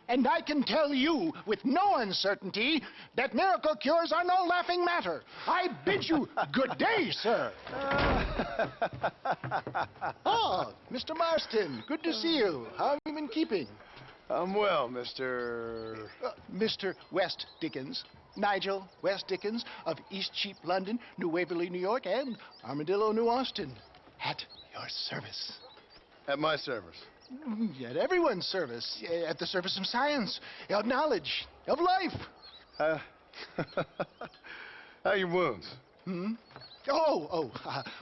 And I can tell you with no uncertainty that miracle cures are no laughing matter. I bid you good day, sir. Oh, Mr. Marston, good to see you. How have you been keeping? I'm well, Mr. Mr. West Dickens. Nigel West Dickens of East Cheap, London, New Waverly, New York, and Armadillo, New Austin. At your service. At my service. At everyone's service. At the service of science, of knowledge, of life. How are your wounds?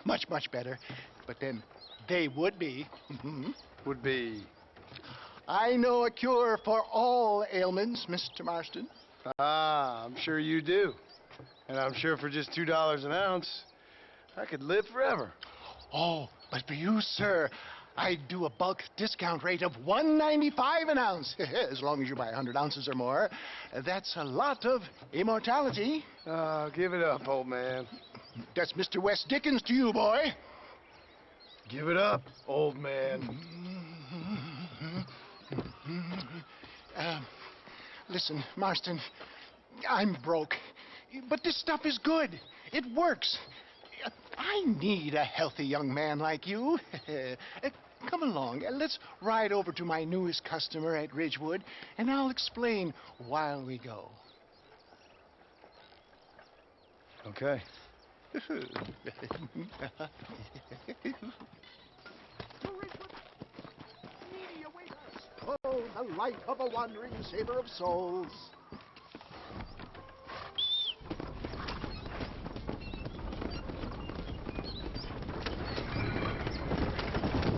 Much, much better. But then they would be. Would be? I know a cure for all ailments, Mr. Marston. Ah, I'm sure you do. And I'm sure for just $2 an ounce, I could live forever. Oh, but for you, sir, I do a bulk discount rate of $1.95 an ounce, as long as you buy 100 ounces or more. That's a lot of immortality. Give it up, old man. That's Mr. West Dickens to you, boy. Give it up, old man. Listen, Marston, I'm broke, but this stuff is good. It works. I need a healthy young man like you. Come along, let's ride over to my newest customer at Ridgewood, and I'll explain while we go. Okay. Oh, the light of a wandering saver of souls.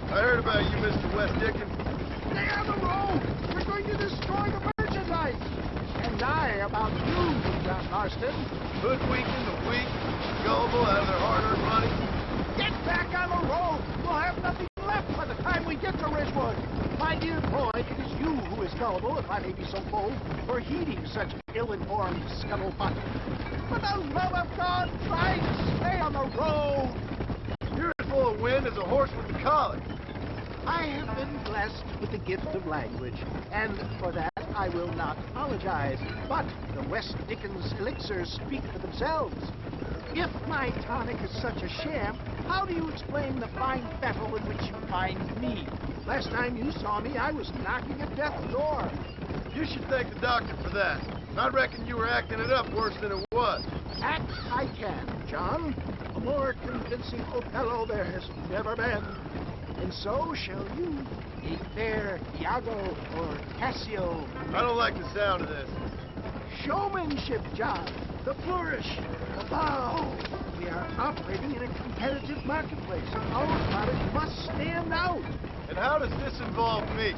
I heard about you, Mr. West Dickens. Stay on the road! We're going to destroy the merchandise! And I about you, John Marston. Hoodwinking the weak, gullible out of their hard-earned money. Get back on the road! We'll have nothing left by the time we get to Ridgewood. My dear boy, it is you who is gullible, if I may be so bold, for heeding such ill-informed scuttlebutt. For the love of God, try to stay on the road! You're as full of wind as a horse with the collar. I have been blessed with the gift of language, and for that I will not apologize. But the West Dickens elixirs speak for themselves. If my tonic is such a sham, how do you explain the fine battle in which you find me? Last time you saw me, I was knocking at death's door. You should thank the doctor for that. I reckon you were acting it up worse than it was. Act I can, John. A more convincing Othello there has never been. And so shall you, a fair Iago or Cassio. I don't like the sound of this. Showmanship, John. The flourish, the bow. We are operating in a competitive marketplace. Our product must stand out. And how does this involve me?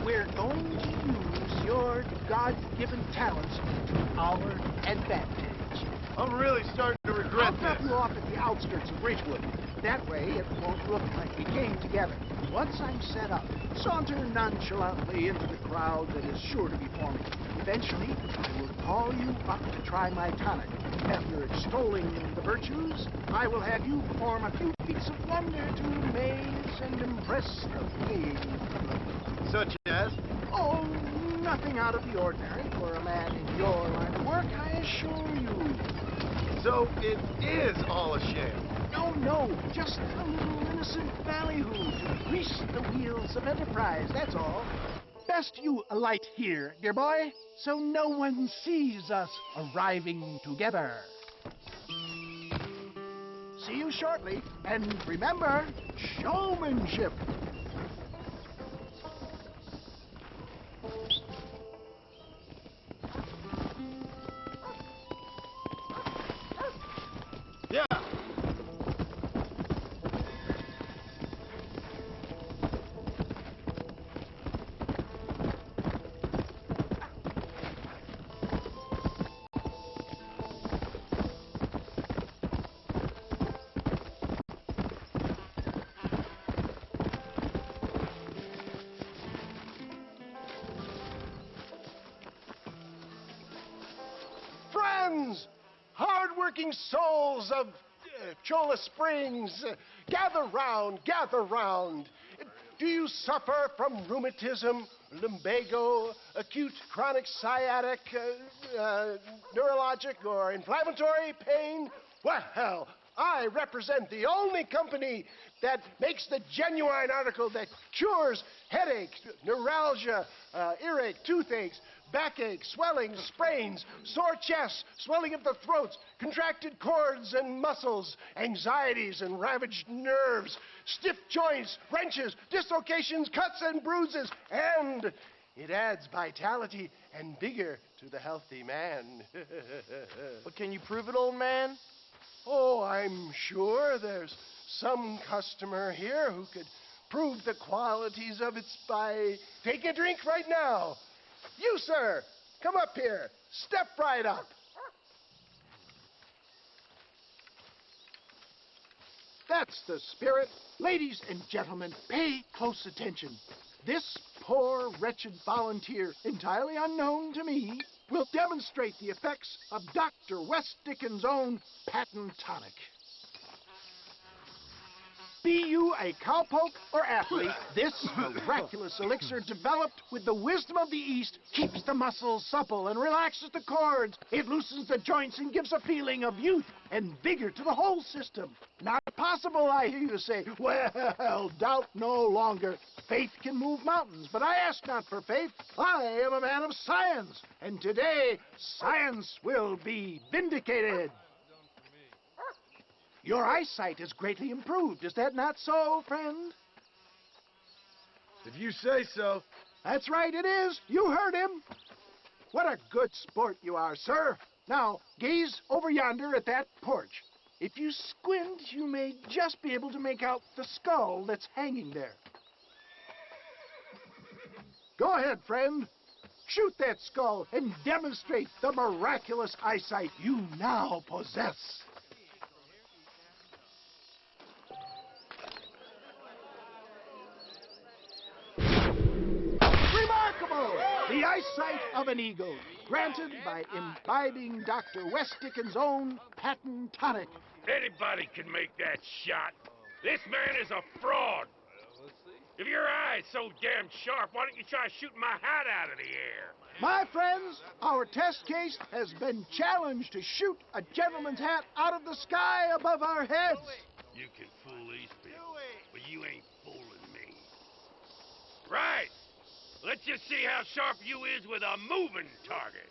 We're going to use your God-given talents to our advantage. I'm really starting to regret I'll drop this. you off at the outskirts of Ridgewood. That way, it won't look like we came together. Once I'm set up, saunter nonchalantly into the crowd that is sure to be forming. Eventually, I will call you up to try my tonic. After extolling the virtues, I will have you perform a few feats of wonder to amaze and impress the paying public. Such as? Oh, nothing out of the ordinary for a man in your line of work, I assure you. So it is all a sham. No, just a little innocent ballyhoo to grease the wheels of enterprise, that's all. Best you alight here, dear boy, so no one sees us arriving together. See you shortly, and remember, showmanship. Yeah. Friends, hard-working souls of Cholla Springs, gather round, gather round. Do you suffer from rheumatism, lumbago, acute chronic sciatic, neurologic, or inflammatory pain? Well, I represent the only company that makes the genuine article that cures headache, neuralgia, earache, toothaches, backache, swelling, sprains, sore chests, swelling of the throats, contracted cords and muscles, anxieties and ravaged nerves, stiff joints, wrenches, dislocations, cuts and bruises, and it adds vitality and vigor to the healthy man. But can you prove it, old man? Oh, I'm sure there's some customer here who could prove the qualities of it by taking a drink right now. You, sir, come up here. Step right up. That's the spirit. Ladies and gentlemen, pay close attention. This poor, wretched volunteer, entirely unknown to me, will demonstrate the effects of Dr. West Dickens' own patent tonic. Be you a cowpoke or athlete, this miraculous elixir developed with the wisdom of the East keeps the muscles supple and relaxes the cords. It loosens the joints and gives a feeling of youth and vigor to the whole system. Not possible, I hear you say. Well, doubt no longer. Faith can move mountains, but I ask not for faith. I am a man of science, and today science will be vindicated. Your eyesight is greatly improved. Is that not so, friend? If you say so. That's right, it is. You heard him. What a good sport you are, sir. Now, gaze over yonder at that porch. If you squint, you may just be able to make out the skull that's hanging there. Go ahead, friend. Shoot that skull and demonstrate the miraculous eyesight you now possess. Remarkable! The eyesight of an eagle, granted by imbibing Dr. West Dickens' own patent tonic. Anybody can make that shot. This man is a fraud. If your eye's so damn sharp, why don't you try shooting my hat out of the air? My friends, our test case has been challenged to shoot a gentleman's hat out of the sky above our heads. You can fool these people, but you ain't fooling me. Right. Let's just see how sharp you is with a moving target.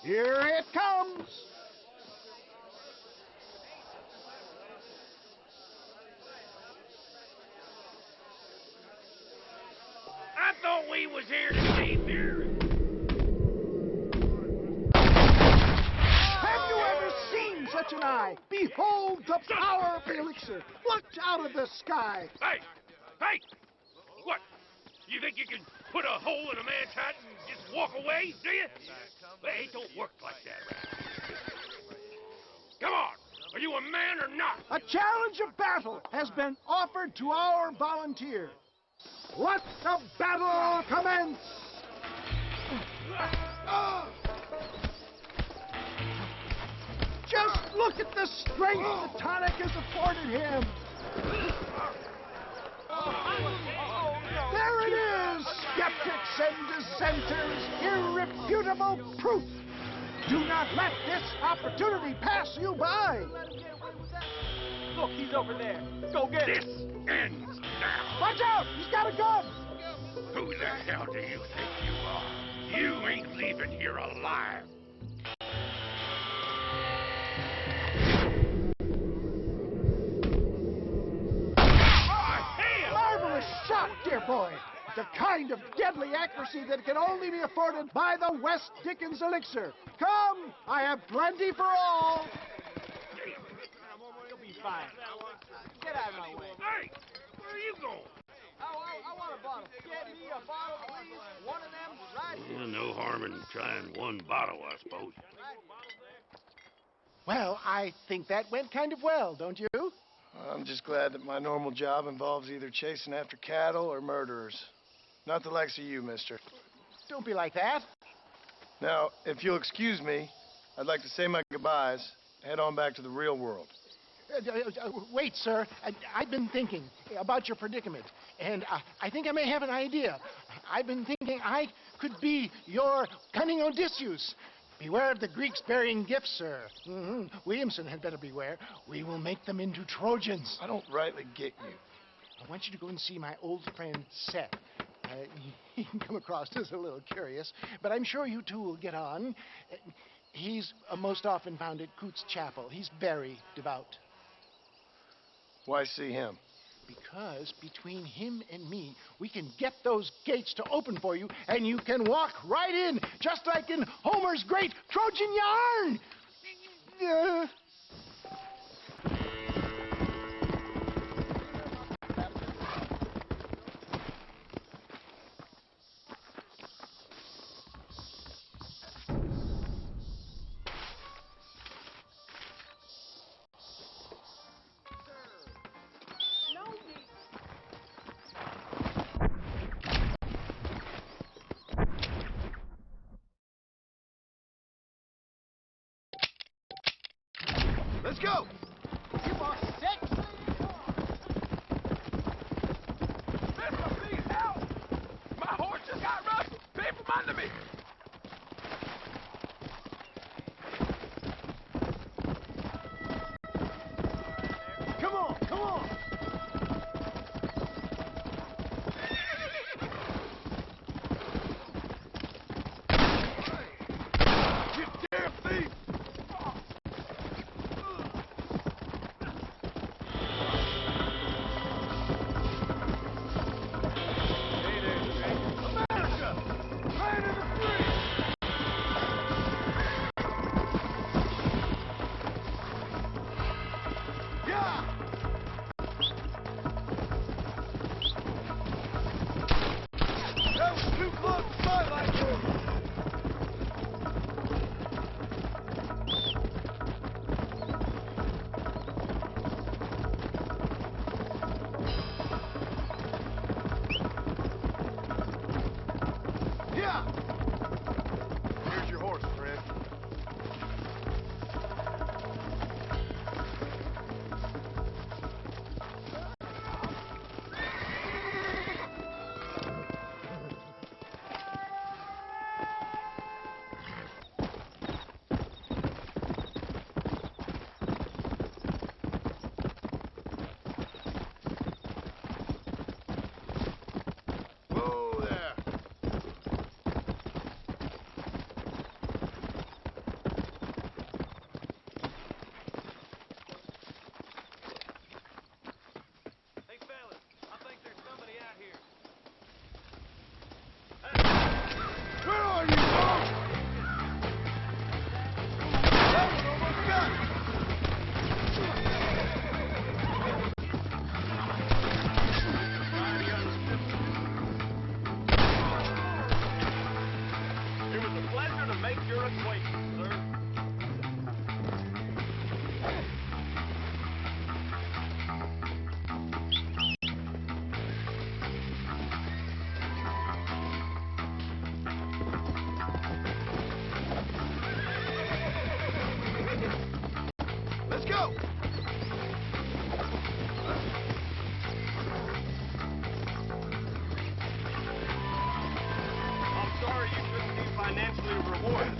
Here it comes. I thought we was here to see mirrors. Have you ever seen such an eye? Behold the power of the elixir, plucked out of the sky. Hey! Hey! What? You think you can put a hole in a man's hat and just walk away, do you? Hey, it don't work like that. Come on! Are you a man or not? A challenge of battle has been offered to our volunteer. Let the battle commence! Just look at the strength the tonic has afforded him. There it is, skeptics and dissenters, irrefutable proof. Do not let this opportunity pass you by. Look, he's over there. Go get him. This ends now. Watch out, he's got a gun. Who the hell do you think you are? You ain't leaving here alive. Marvelous shot, dear boy. The kind of deadly accuracy that can only be afforded by the West Dickens elixir. Come, I have plenty for all. You'll be fine. Get out of my way. Hey, where are you going? I want a bottle. Get me a bottle, please. One of them right here. No harm in trying one bottle, I suppose. Well, I think that went kind of well, don't you? I'm just glad that my normal job involves either chasing after cattle or murderers. Not the likes of you, mister. Don't be like that. Now, if you'll excuse me, I'd like to say my goodbyes, head on back to the real world. Wait, sir. I've been thinking about your predicament, and I think I may have an idea. I've been thinking I could be your cunning Odysseus. Beware of the Greeks burying gifts, sir. Williamson had better beware. We will make them into Trojans. I don't rightly get you. I want you to go and see my old friend Seth. He can come across as a little curious, but I'm sure you two will get on. He's most often found at Coots Chapel. He's very devout. Why see him? Because between him and me, we can get those gates to open for you, and you can walk right in, just like in Homer's great Trojan yarn! Let's go! You are sexy! Mister, please help! My horse just got rustled! Pay from under me! Come on, come on! You damn thief! Here's your horse, friend. Whoa there. Hey, fellas, I think there's somebody out here. Where are you, Bob? That one almost got it. It was a pleasure to make your acquaintance, sir. Let's go! I'm sorry you couldn't be financially rewarded.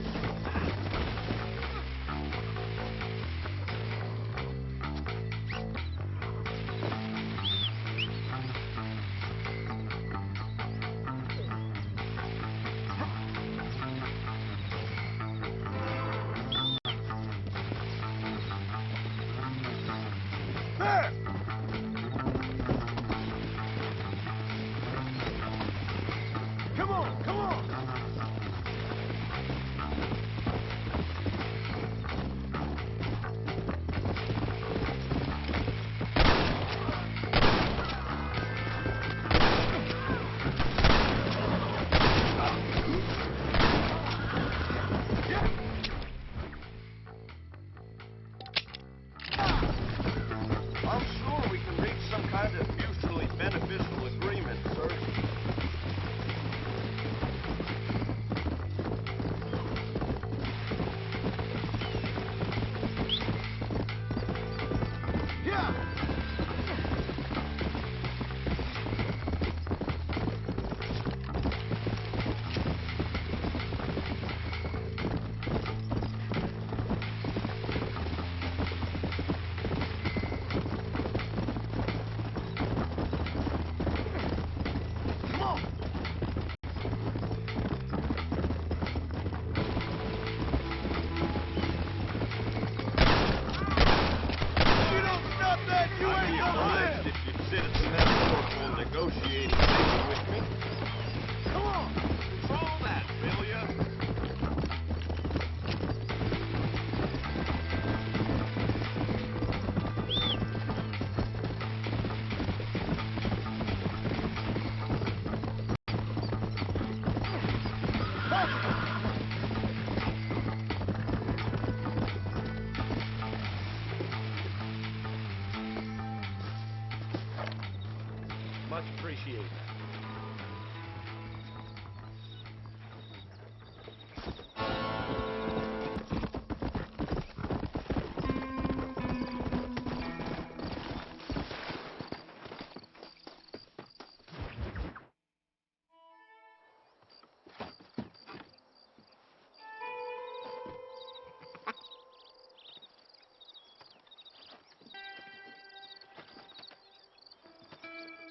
appreciate it.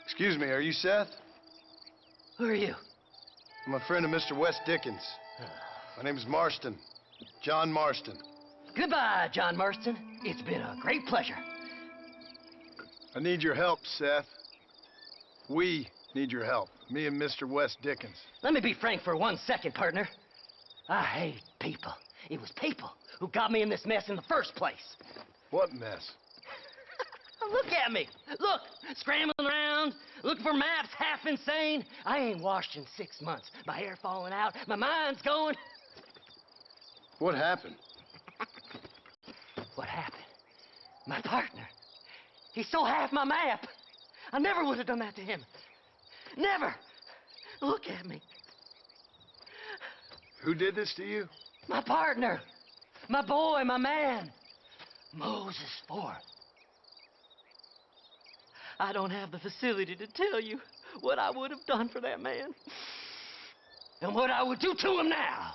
Excuse me, are you Seth? Who are you? I'm a friend of Mr. Wes Dickens. My name is Marston. John Marston. Goodbye, John Marston. It's been a great pleasure. I need your help, Seth. We need your help. Me and Mr. Wes Dickens. Let me be frank for 1 second, partner. I hate people. It was people who got me in this mess in the first place. What mess? Look at me. Look, scrambling around, looking for maps, half insane. I ain't washed in 6 months. My hair falling out, my mind's going. What happened? What happened? My partner. He stole half my map. I never would have done that to him. Never. Look at me. Who did this to you? My partner. My boy, my man. Moses Ford. I don't have the facility to tell you what I would have done for that man. And what I would do to him now.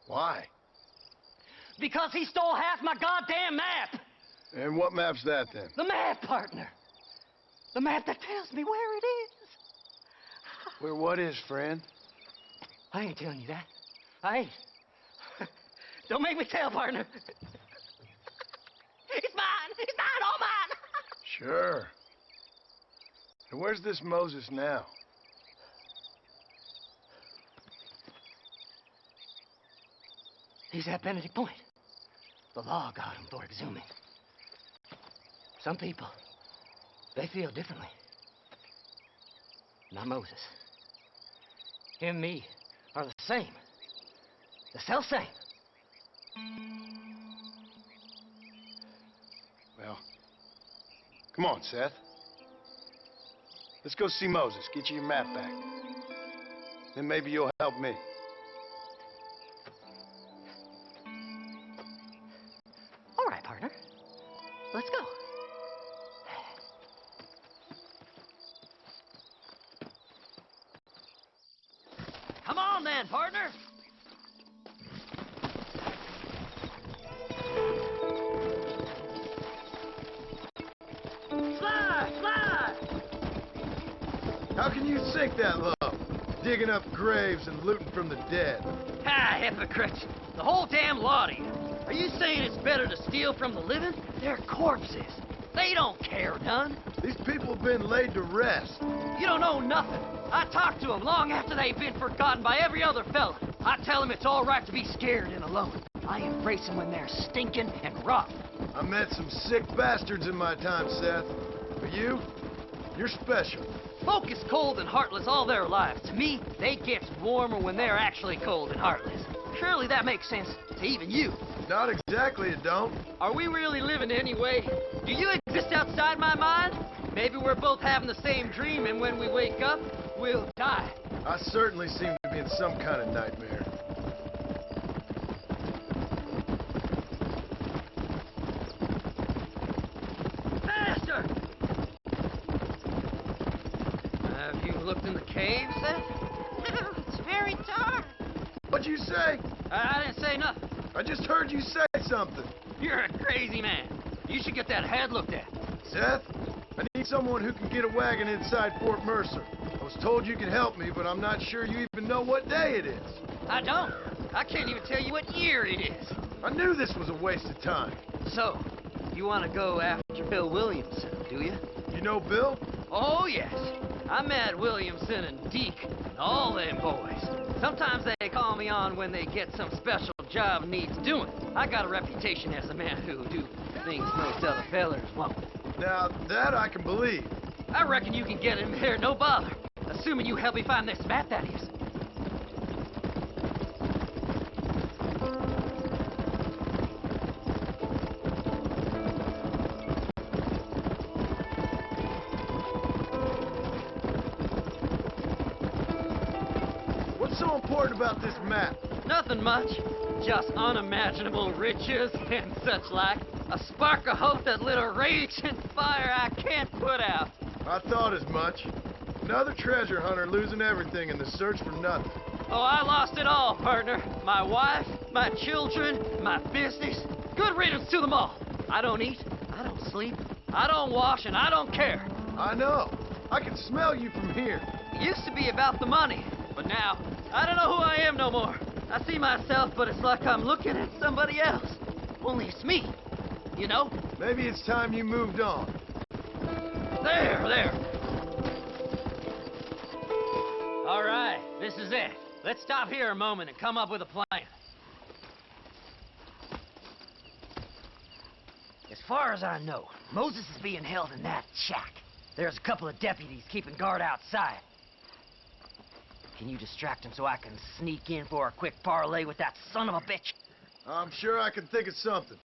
Why? Because he stole half my goddamn map. And what map's that, then? The map, partner. The map that tells me where it is. Where what is, friend? I ain't telling you that. I ain't. Don't make me tell, partner. It's mine. It's mine, all mine. Sure. And where's this Moses now? He's at Benedict Point. The law got him for exhuming. Some people, they feel differently. Not Moses. Him and me are the same. The self-same. Well, come on, Seth. Let's go see Moses, get you your map back. Then maybe you'll help me. All right, partner. Let's go. Come on then, partner. How can you sink that low? Digging up graves and looting from the dead. Ah, hypocrites. The whole damn lot of you. Are you saying it's better to steal from the living? They're corpses. They don't care none. These people have been laid to rest. You don't know nothing. I talk to them long after they've been forgotten by every other fella. I tell them it's all right to be scared and alone. I embrace them when they're stinking and rotten. I met some sick bastards in my time, Seth. But you're special. Folk is cold and heartless all their lives. To me, they get warmer when they're actually cold and heartless. Surely that makes sense to even you. Not exactly, it don't. Are we really living anyway? Do you exist outside my mind? Maybe we're both having the same dream, and when we wake up, we'll die. I certainly seem to be in some kind of nightmare. Faster! Have you looked in the cave, Seth? No, it's very dark. What'd you say? I didn't say nothing. I just heard you say something. You're a crazy man. You should get that head looked at. Seth, I need someone who can get a wagon inside Fort Mercer. I was told you could help me, but I'm not sure you even know what day it is. I don't. I can't even tell you what year it is. I knew this was a waste of time. So, you want to go after Bill Williamson, do you? You know Bill? Oh, yes. I met Williamson and Deke and all them boys. Sometimes they call me on when they get some special job needs doing. I got a reputation as a man who do things most other fellers won't. Now, that I can believe. I reckon you can get in there, no bother. Assuming you help me find this map, that is. important about this map? Nothing much. Just unimaginable riches and such like. A spark of hope that lit a raging fire I can't put out. I thought as much. Another treasure hunter losing everything in the search for nothing. Oh, I lost it all, partner. My wife, my children, my business. Good riddance to them all. I don't eat, I don't sleep, I don't wash, and I don't care. I know. I can smell you from here. It used to be about the money, but now, I don't know who I am no more. I see myself, but it's like I'm looking at somebody else. Only it's me, you know? Maybe it's time you moved on. There. All right, this is it. Let's stop here a moment and come up with a plan. As far as I know, Moses is being held in that shack. There's a couple of deputies keeping guard outside. Can you distract him so I can sneak in for a quick parlay with that son of a bitch? I'm sure I can think of something.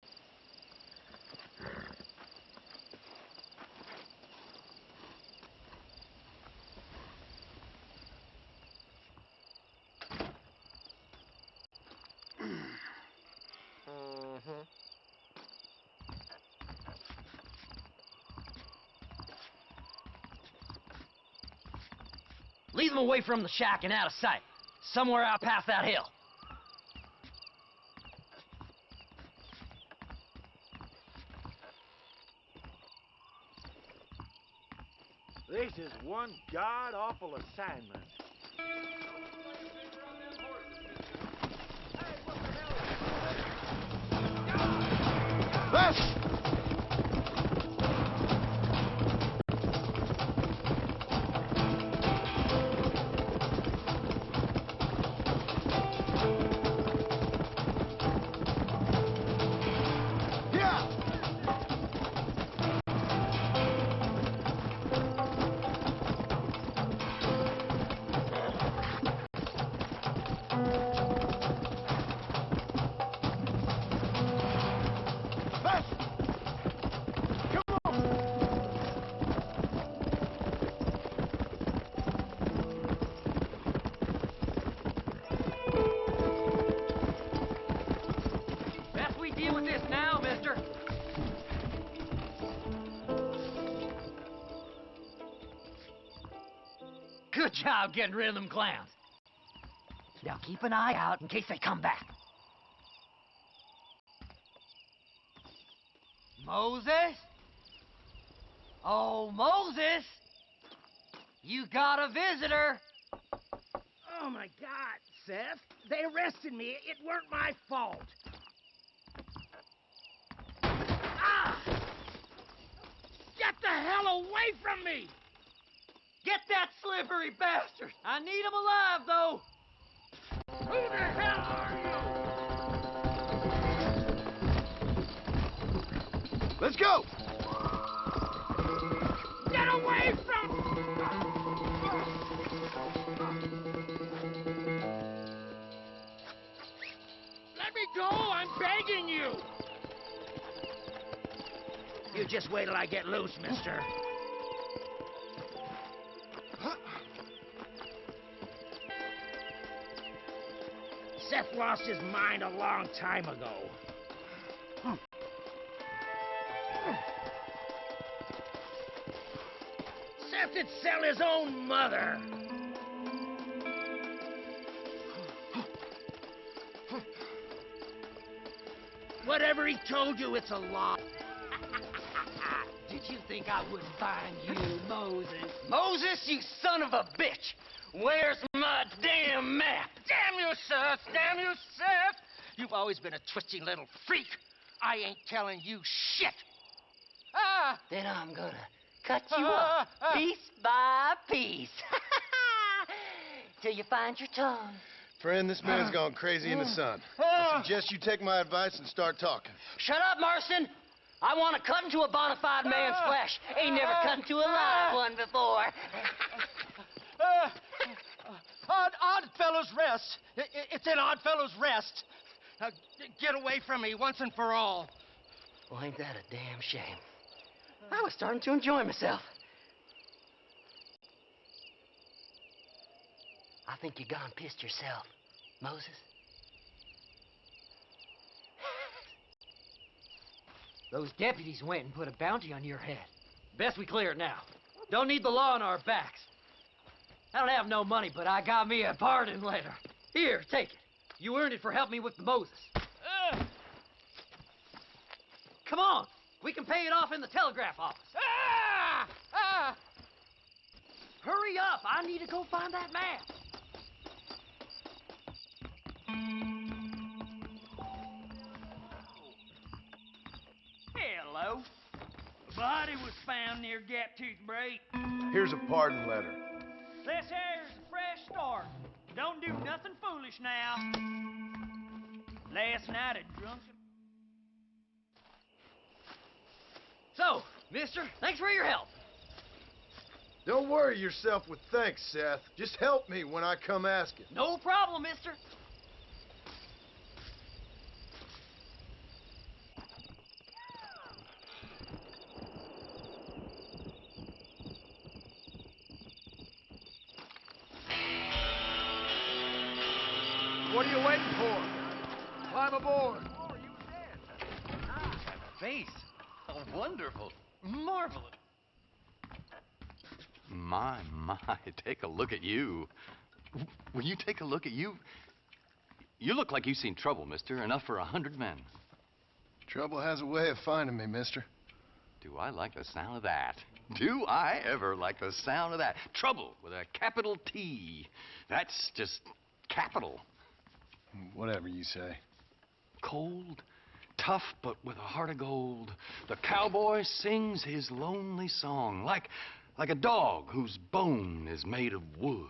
Lead them away from the shack and out of sight. Somewhere out past that hill. This is one god-awful assignment. Best! Good job getting rid of them clowns. Now keep an eye out in case they come back. Moses? Oh, Moses! You got a visitor. Oh, my God, Seth. They arrested me. It weren't my fault. Ah! Get the hell away from me! Get that slippery bastard! I need him alive, though! Who the hell are you? Let's go! Get away from... Let me go! I'm begging you! You just wait till I get loose, mister. Seth lost his mind a long time ago. Seth would sell his own mother. Whatever he told you, it's a lie. Did you think I wouldn't find you, Moses? Moses, you son of a bitch! Where's my damn map? Damn you, Seth! Damn you, Seth! You've always been a twisty little freak. I ain't telling you shit. Ah! Then I'm gonna cut you up piece by piece. Till you find your tongue. Friend, this man's gone crazy in the sun. I suggest you take my advice and start talking. Shut up, Marston! I want to cut into a bona fide man's flesh. Ain't never cut into a live one before. Odd Fellow's Rest. It's in Odd Fellow's Rest. Now, get away from me once and for all. Well, ain't that a damn shame? I was starting to enjoy myself. I think you gone pissed yourself. Moses? Those deputies went and put a bounty on your head. Best we clear it now. Don't need the law on our backs. I don't have no money, but I got me a pardon letter. Here, take it. You earned it for helping me with the Moses. Come on. We can pay it off in the telegraph office. Hurry up. I need to go find that map. Hello. A body was found near Gaptooth Break. Here's a pardon letter. This here's a fresh start. Don't do nothing foolish now. Last night I drunk. So, mister, thanks for your help. Don't worry yourself with thanks, Seth. Just help me when I come asking. No problem, mister. What are you waiting for? Climb aboard. Face. Oh, wonderful. Marvelous. My, take a look at you. Will you take a look at you? You look like you've seen trouble, mister. Enough for 100 men. Trouble has a way of finding me, mister. Do I like the sound of that? Do I ever like the sound of that? Trouble with a capital T. That's just capital. Whatever you say. Cold, tough, but with a heart of gold. The cowboy sings his lonely song like a dog whose bone is made of wood.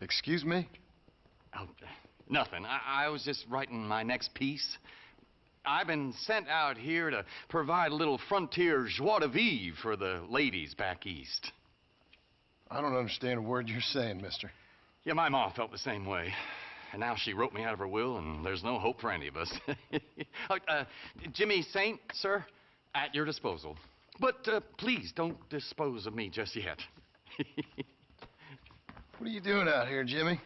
Excuse me? Oh, nothing. I was just writing my next piece. I've been sent out here to provide a little frontier joie de vivre for the ladies back east. I don't understand a word you're saying, mister. Yeah, my ma felt the same way. And now she wrote me out of her will, and there's no hope for any of us. Jimmy Saint, sir, at your disposal. But please don't dispose of me just yet. What are you doing out here, Jimmy?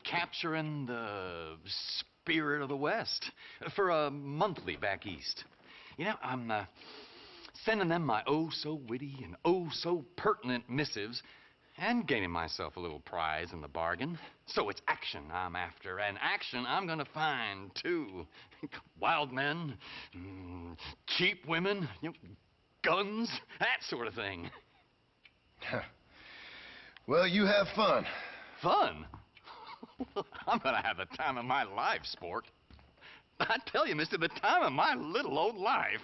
Capturing the spirit of the West for a monthly back east. You know, I'm sending them my oh-so-witty and oh-so-pertinent missives and gaining myself a little prize in the bargain. So it's action I'm after, and action I'm gonna find, too. Wild men, cheap women, you know, guns, that sort of thing. Well, you have fun. Fun? I'm gonna have the time of my life, sport. I tell you, mister, the time of my little old life.